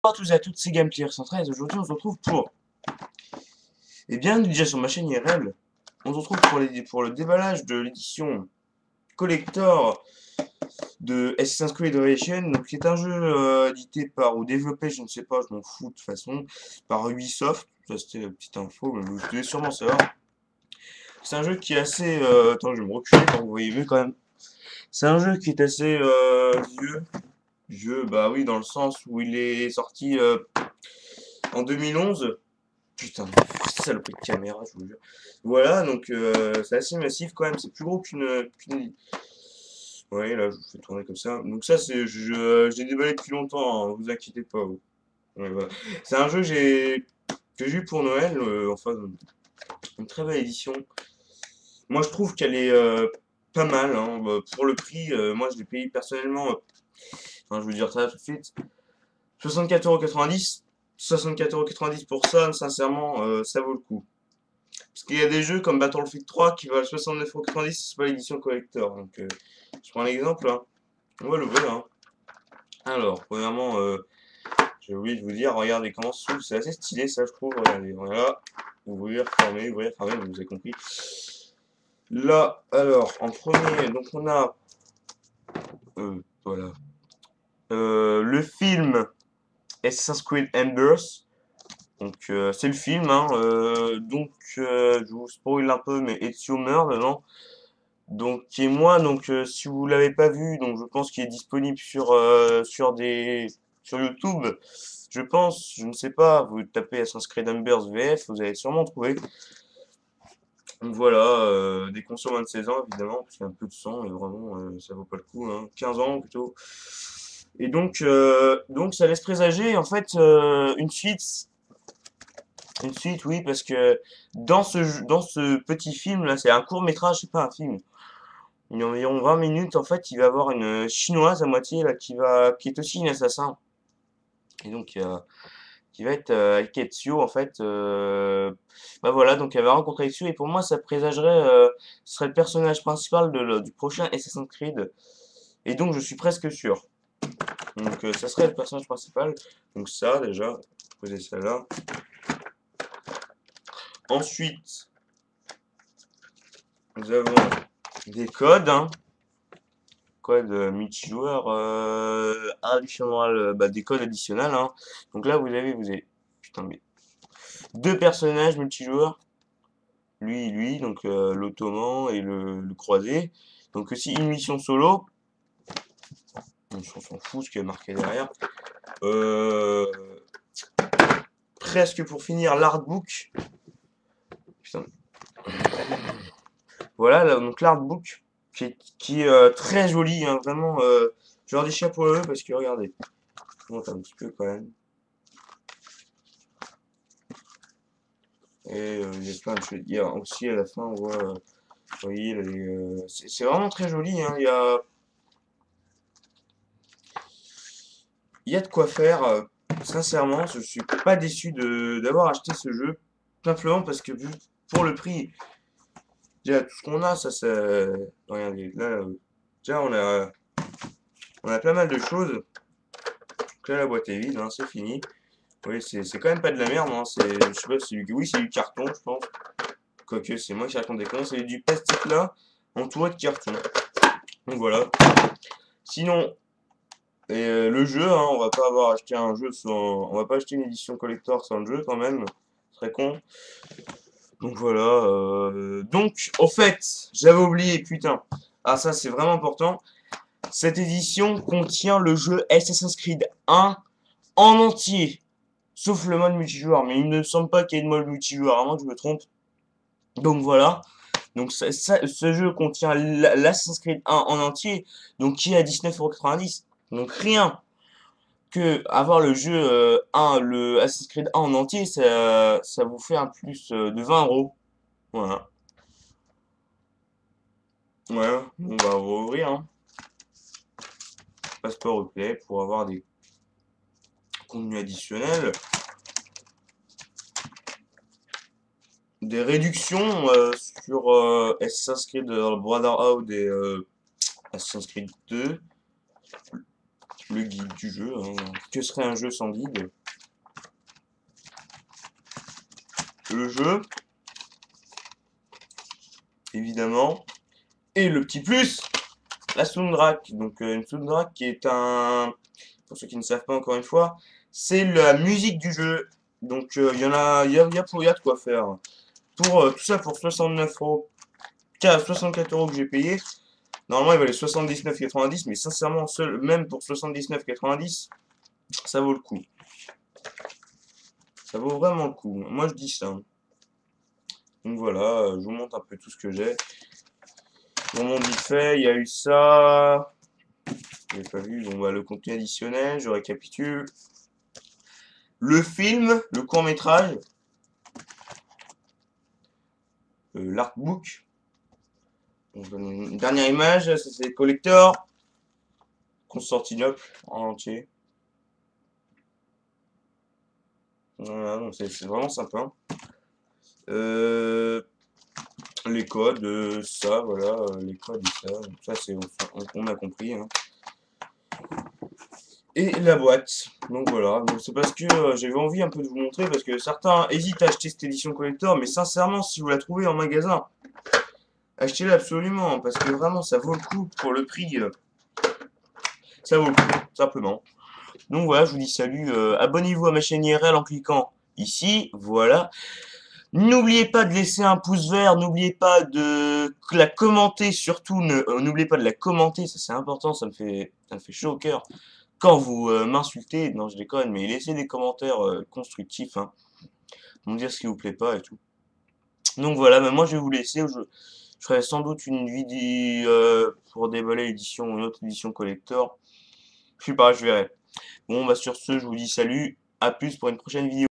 Bonjour à tous et à toutes, c'est Gameplayer 113. Aujourd'hui, on se retrouve pour. Eh bien, déjà sur ma chaîne IRL, on se retrouve pour le déballage de l'édition collector de Assassin's Creed Revelation, donc qui est un jeu édité par ou développé, je ne sais pas, je m'en fous de toute façon, par Ubisoft. Ça, c'était la petite info, mais vous devez sûrement savoir. C'est un jeu qui est assez. Attends, je vais me reculer pour que vous voyez mieux quand même. C'est un jeu qui est assez vieux. Vieux, bah oui, dans le sens où il est sorti en 2011. Putain, saloperie de caméra, je vous jure. Voilà, donc c'est assez massif quand même, c'est plus gros qu'une. Ouais, là, je vous fais tourner comme ça. Donc ça, j'ai déballé depuis longtemps, hein, vous inquiétez pas. Vous. Ouais, voilà. C'est un jeu que j'ai eu pour Noël, enfin, une très belle édition. Moi, je trouve qu'elle est pas mal, hein. Bah, pour le prix, moi, je l'ai payé personnellement, enfin, je veux dire ça tout de suite, 64,90 €. 64,90 € pour ça, sincèrement, ça vaut le coup. Parce qu'il y a des jeux comme Battlefield 3 qui valent 69,90 €, c'est pas l'édition collector. Donc, je prends un exemple, hein. On va l'ouvrir, hein. Alors, premièrement, j'ai oublié de vous dire, regardez comment se s'ouvre, c'est assez stylé ça, je trouve. Regardez, voilà. Ouvrir, fermer, vous avez compris. Là, alors, en premier, donc on a, voilà, le film Assassin's Creed Embers. Donc, c'est le film, hein. Je vous spoil un peu, mais Ezio meurt dedans. Donc, et moi, donc, si vous l'avez pas vu, donc je pense qu'il est disponible sur YouTube. Je pense, je ne sais pas, vous tapez Assassin's Creed Embers VF, vous allez sûrement trouver. Donc voilà, des consos moins de 16 ans évidemment, parce qu'il y a un peu de sang et vraiment ça vaut pas le coup, hein. 15 ans plutôt. Et donc ça laisse présager en fait une suite, oui, parce que dans ce petit film là, c'est un court métrage, c'est pas un film. Il y a environ 20 minutes, en fait, il va y avoir une chinoise à moitié, là, qui est aussi une assassin. Et donc, qui va être avec Ezio, en fait. Bah voilà, donc elle va rencontrer Ezio, et pour moi, ça présagerait, ce serait le personnage principal du prochain Assassin's Creed. Et donc, je suis presque sûr. Donc, ça serait le personnage principal. Donc, ça, déjà, poser ça là. Ensuite, nous avons des codes, hein. Code multijoueur additional, bah, des codes additionnels, hein. Donc là vous avez putain mais deux personnages multijoueurs, lui, donc l'ottoman et le croisé. Donc aussi une mission solo, on s'en fout ce qui est marqué derrière. Euh, Presque pour finir l'artbook. Putain. Voilà donc l'artbook qui est très joli, hein, vraiment. Je leur dis chapeau à eux parce que regardez, je monte un petit peu quand même. Et il y a plein de choses. Il y a aussi à la fin, on voit, vous voyez, c'est vraiment très joli, hein. Il y a de quoi faire. Sincèrement, je suis pas déçu d'avoir acheté ce jeu. Simplement parce que vu pour le prix, déjà tout ce qu'on a, regardez, là, déjà on a pas mal de choses. Donc là, la boîte est vide, hein, c'est fini. Oui, c'est quand même pas de la merde, hein. Je sais pas si oui, c'est du carton, je pense. Quoique, c'est moi qui raconte des conneries. C'est du plastique là, entouré de carton. Donc voilà. Sinon, le jeu, hein, on va pas avoir acheté un jeu sans, on va pas acheter une édition collector sans le jeu quand même, ce serait con. Donc voilà. Donc, au fait, j'avais oublié, putain. Ah ça, c'est vraiment important. Cette édition contient le jeu Assassin's Creed 1 en entier, sauf le mode multijoueur. Mais il ne me semble pas qu'il y ait de mode multijoueur, à moins que je me trompe. Donc voilà. Donc ce jeu contient l'Assassin's Creed 1 en entier, donc qui est à 19,90 €. Donc rien que avoir le jeu 1, le Assassin's Creed 1 en entier, ça vous fait un plus de 20 euros. Voilà. Ouais, on va ouvrir, hein. Passeport replay pour avoir des contenus additionnels, des réductions sur Assassin's Creed Brotherhood et Assassin's Creed 2. le guide du jeu, hein. Que serait un jeu sans guide? Le jeu, évidemment. Et le petit plus, la soundtrack. Donc une soundtrack qui est pour ceux qui ne savent pas encore une fois, c'est la musique du jeu. Donc il y en a, il y a de quoi faire. Pour tout ça pour 69 euros, 64 euros que j'ai payé. Normalement il valait 79,90, mais sincèrement même pour 79,90, ça vaut le coup. Ça vaut vraiment le coup. Moi je dis ça. Donc voilà, je vous montre un peu tout ce que j'ai. Bon, mon vite fait, il y a eu ça. J'ai pas vu. Bon, bah, le contenu additionnel, je récapitule. Le film, le court-métrage, l'artbook. Donc, une dernière image, ça c'est collector. Constantinople en entier. Voilà, donc c'est vraiment sympa. Euh, les codes, ça, voilà, les codes et ça. Donc ça, on a compris, hein. Et la boîte. Donc voilà, donc c'est parce que j'avais envie un peu de vous montrer, parce que certains hésitent à acheter cette édition collector, mais sincèrement, si vous la trouvez en magasin, achetez-la absolument, hein, parce que vraiment, ça vaut le coup pour le prix. Ça vaut le coup, simplement. Donc voilà, je vous dis salut, abonnez-vous à ma chaîne IRL en cliquant ici, voilà. N'oubliez pas de laisser un pouce vert, n'oubliez pas de la commenter, surtout n'oubliez pas de la commenter, ça c'est important, ça me fait chaud au cœur. Quand vous m'insultez, non je déconne, mais laissez des commentaires constructifs, hein, pour me dire ce qui vous plaît pas et tout. Donc voilà, mais moi je vais vous laisser, je ferai sans doute une vidéo pour déballer une autre édition collector. Je sais pas, je verrai. Bon bah sur ce, je vous dis salut, à plus pour une prochaine vidéo.